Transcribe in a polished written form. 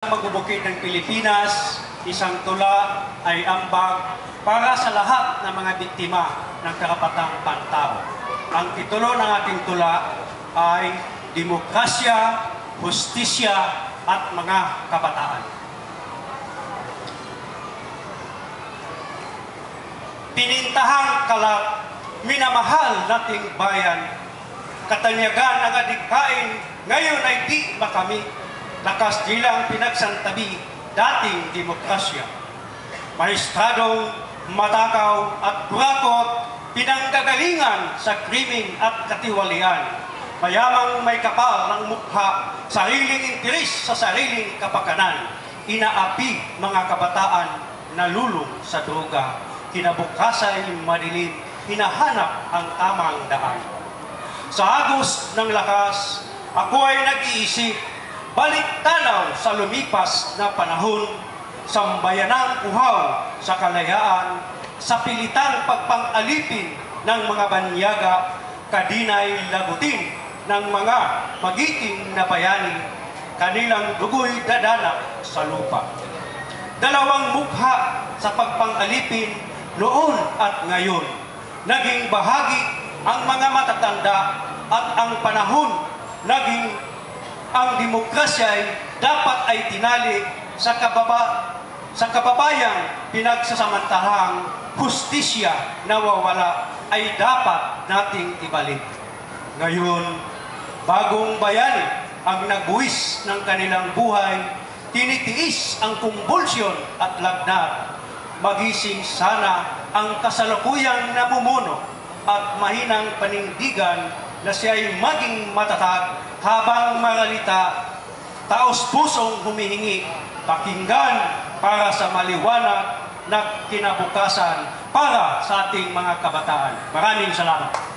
Magbubukid ng Pilipinas, isang tula ay ambag para sa lahat ng mga biktima ng karapatang pantao. Ang titulo ng ating tula ay Demokrasya, Hustisya at Mga Kabataan. Pinintahang kalat, minamahal nating bayan, katanyagan ng adikain, ngayon ay di makamit. Lakas nilang pinagsantabi dating demokrasya. Mahistradong, matakaw at kurakot, pinanggagalingan sa krimen at katiwalian. Mayamang may kapal ng mukha, sariling interes sa sariling kapakanan. Inaapi mga kabataan na lulong sa droga. Kinabukasan madilim, hinahanap ang tamang daan. Sa agos ng lakas, ako ay nag-iisip, balik tanaw sa lumipas na panahon, sambayanang uhaw sa kalayaan, sa pilitang pagpang-alipin ng mga banyaga, kadinay lagutin ng mga magiting na bayani, kanilang dugoy dadana sa lupa. Dalawang mukha sa pagpang-alipin noon at ngayon, naging bahagi ang mga matatanda at ang panahon naging ang demokrasya ay dapat ay tinali sa kababayang pinagsasamantahang hustisya na wawala ay dapat nating ibalik. Ngayon, bagong bayani ang nagbuwis ng kanilang buhay, tinitiis ang kumbulsyon at lagnat. Magising sana ang kasalukuyang namumuno at mahinang panindigan na siya'y maging matatag habang maralita, taos-pusong humihingi, pakinggan para sa maliwanag na kinabukasan para sa ating mga kabataan. Maraming salamat.